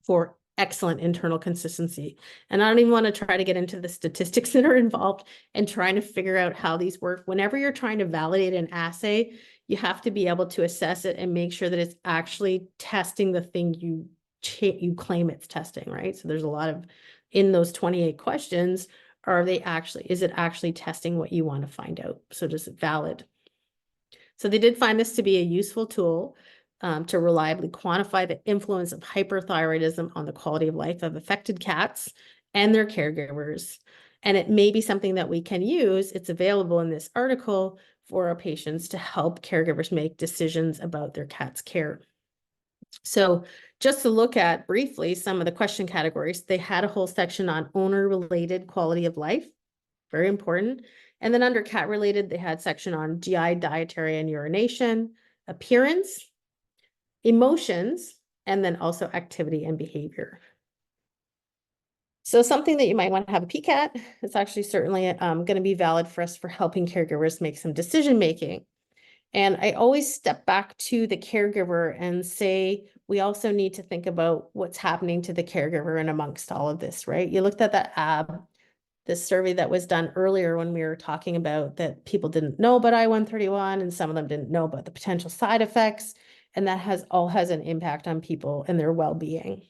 for excellent internal consistency. And I don't even want to try to get into the statistics that are involved in trying to figure out how these work. Whenever you're trying to validate an assay, you have to be able to assess it and make sure that it's actually testing the thing you claim it's testing, right? So there's a lot of, in those 28 questions, is it actually testing what you want to find out? So is it valid? So they did find this to be a useful tool to reliably quantify the influence of hyperthyroidism on the quality of life of affected cats and their caregivers. And it may be something that we can use. It's available in this article for our patients to help caregivers make decisions about their cat's care. So just to look at briefly some of the question categories, they had a whole section on owner-related quality of life, very important. And then under cat-related, they had section on GI, dietary, and urination, appearance, emotions, and then also activity and behavior. So something that you might want to have a peek at, it's actually certainly going to be valid for us for helping caregivers make some decision-making. And I always step back to the caregiver and say, we also need to think about what's happening to the caregiver and amongst all of this, right? You looked at that this survey that was done earlier when we were talking about that people didn't know about I-131 and some of them didn't know about the potential side effects. And that has an impact on people and their well-being.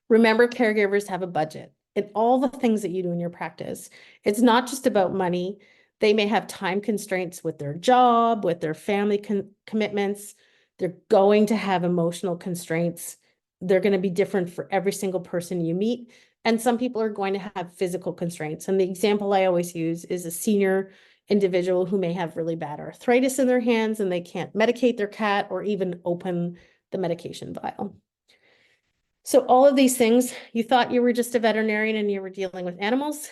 Remember, caregivers have a budget and all the things that you do in your practice. It's not just about money. They may have time constraints with their job, with their family commitments. They're going to have emotional constraints. They're going to be different for every single person you meet. And some people are going to have physical constraints. And the example I always use is a senior individual who may have really bad arthritis in their hands and they can't medicate their cat or even open the medication vial. So all of these things, you thought you were just a veterinarian and you were dealing with animals.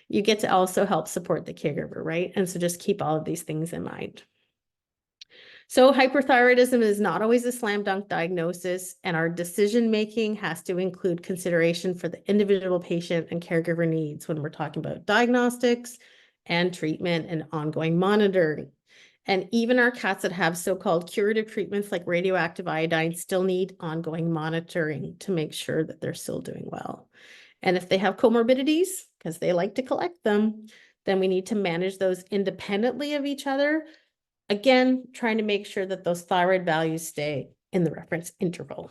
You get to also help support the caregiver, right? And so just keep all of these things in mind. So hyperthyroidism is not always a slam dunk diagnosis, and our decision-making has to include consideration for the individual patient and caregiver needs when we're talking about diagnostics and treatment and ongoing monitoring. And even our cats that have so-called curative treatments like radioactive iodine still need ongoing monitoring to make sure that they're still doing well. And if they have comorbidities, because they like to collect them, then we need to manage those independently of each other. Again, trying to make sure that those thyroid values stay in the reference interval.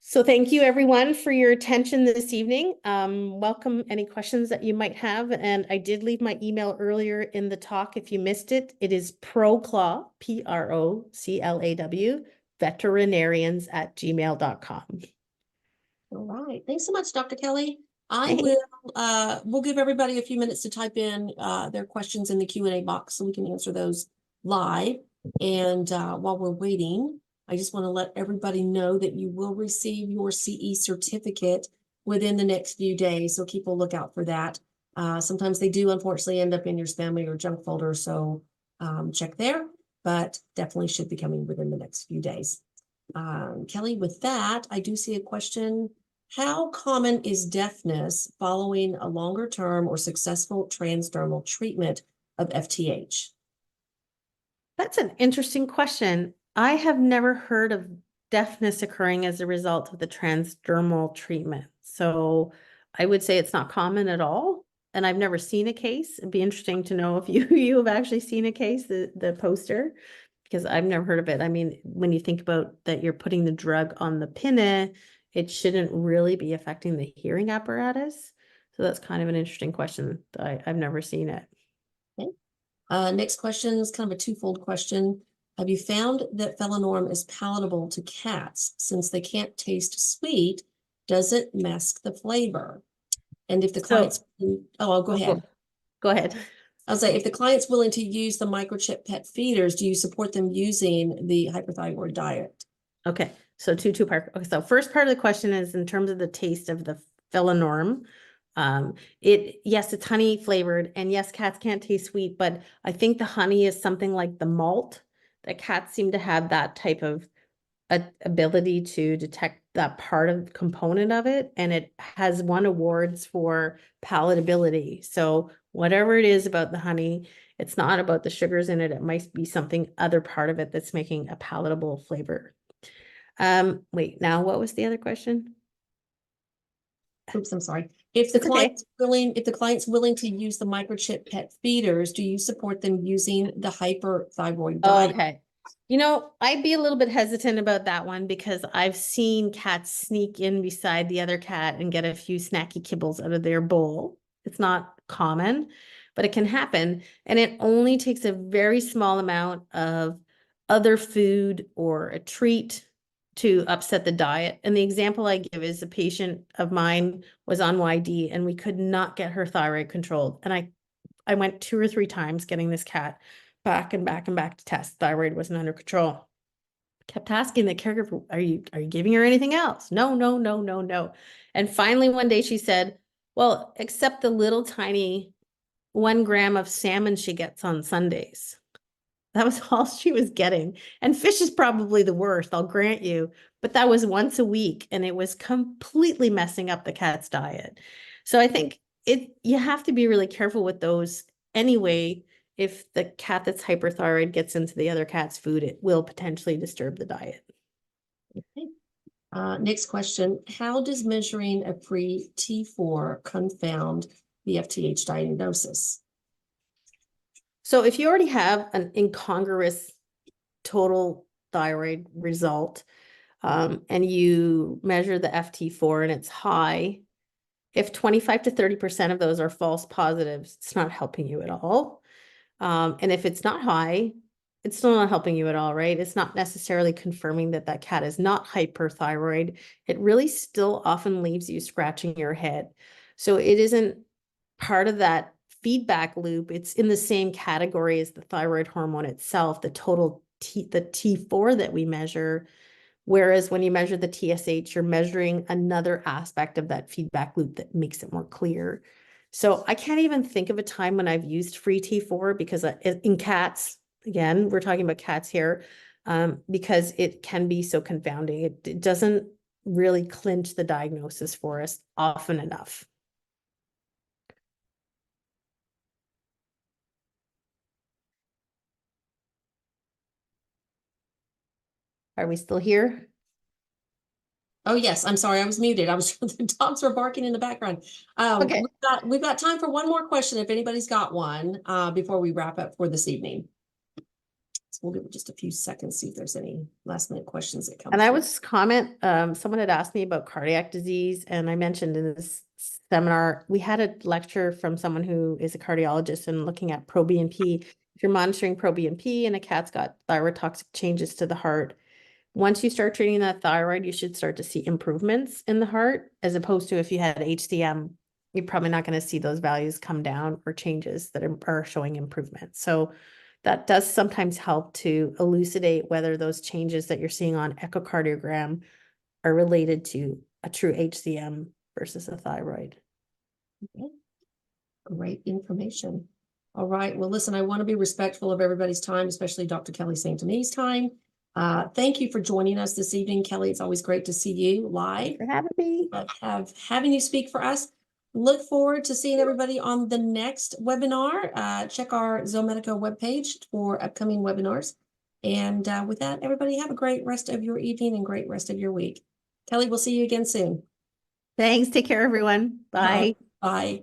So thank you everyone for your attention this evening. Welcome any questions that you might have. And I did leave my email earlier in the talk. If you missed it, it is proclaw, PROCLAW, veterinarians@gmail.com. All right. Thanks so much, Dr. Kelly. We'll give everybody a few minutes to type in their questions in the Q&A box so we can answer those live. And while we're waiting, I just want to let everybody know that you will receive your CE certificate within the next few days. So keep a lookout for that. Sometimes they do unfortunately end up in your spam or your junk folder. So check there, but definitely should be coming within the next few days. Kelly, with that, I do see a question. How common is deafness following a longer term or successful transdermal treatment of FTH? That's an interesting question. I have never heard of deafness occurring as a result of the transdermal treatment. So I would say it's not common at all. And I've never seen a case. It'd be interesting to know if you have actually seen a case, the poster, because I've never heard of it. I mean, when you think about that you're putting the drug on the pinna, it shouldn't really be affecting the hearing apparatus. So that's kind of an interesting question. I've never seen it. Okay. Next question is kind of a twofold question. Have you found that Felinorm is palatable to cats since they can't taste sweet? Does it mask the flavor? And if the client's, I'll go ahead. Go ahead. I'll say, if the client's willing to use the microchip pet feeders, do you support them using the hyperthyroid diet? Okay, so two part. Okay, so first part of the question is in terms of the taste of the Felinorm. Yes, it's honey flavored, and yes, cats can't taste sweet, but I think the honey is something like the malt that cats seem to have that type of ability to detect that part of component of it, and it has won awards for palatability. So whatever it is about the honey, it's not about the sugars in it. It might be something other part of it that's making a palatable flavor. Wait, now what was the other question? Oops, I'm sorry. If the client's willing to use the microchip pet feeders, do you support them using the hyperthyroid diet? Okay. You know, I'd be a little bit hesitant about that one because I've seen cats sneak in beside the other cat and get a few snacky kibbles out of their bowl. It's not common, but it can happen. And it only takes a very small amount of other food or a treat to upset the diet. And the example I give is a patient of mine was on YD and we could not get her thyroid controlled. And I went 2 or 3 times getting this cat back and back and back to test. Thyroid wasn't under control. Kept asking the caregiver, are you giving her anything else? No, no, no, no, no. And finally one day she said, well, except the little tiny 1 gram of salmon she gets on Sundays. That was all she was getting. And fish is probably the worst, I'll grant you, but that was once a week and it was completely messing up the cat's diet. So I think you have to be really careful with those anyway. If the cat that's hyperthyroid gets into the other cat's food, it will potentially disturb the diet. Okay. Next question. How does measuring a pre-T4 confound the FTH diagnosis? So if you already have an incongruous total thyroid result, and you measure the FT4 and it's high, if 25 to 30% of those are false positives, it's not helping you at all. And if it's not high, it's still not helping you at all, right? It's not necessarily confirming that that cat is not hyperthyroid. It really still often leaves you scratching your head. So it isn't part of that feedback loop. It's in the same category as the thyroid hormone itself, the total the T4 that we measure. Whereas when you measure the TSH, you're measuring another aspect of that feedback loop that makes it more clear. So I can't even think of a time when I've used free T4 because in cats, again, we're talking about cats here, because it can be so confounding. It doesn't really clinch the diagnosis for us often enough. Are we still here? Oh, yes. I'm sorry. I was muted. The dogs were barking in the background. Okay. We've got time for one more question if anybody's got one, before we wrap up for this evening. So we'll give it just a few seconds, see if there's any last minute questions that come And through. I was comment, someone had asked me about cardiac disease, and I mentioned in this seminar, we had a lecture from someone who is a cardiologist and looking at proBNP. If you're monitoring proBNP and a cat's got thyroid toxic changes to the heart, once you start treating that thyroid, you should start to see improvements in the heart, as opposed to if you had HCM, you're probably not going to see those values come down or changes that are showing improvement. So that does sometimes help to elucidate whether those changes that you're seeing on echocardiogram are related to a true HCM versus a thyroid. Okay. Great information. All right. Well, listen, I want to be respectful of everybody's time, especially Dr. Kelly St. Denis' time. Thank you for joining us this evening, Kelly. It's always great to see you live. Thanks for having me. But having you speak for us. Look forward to seeing everybody on the next webinar. Check our Zomedica webpage for upcoming webinars. And with that, everybody have a great rest of your evening and great rest of your week. Kelly, we'll see you again soon. Thanks. Take care, everyone. Bye. Bye.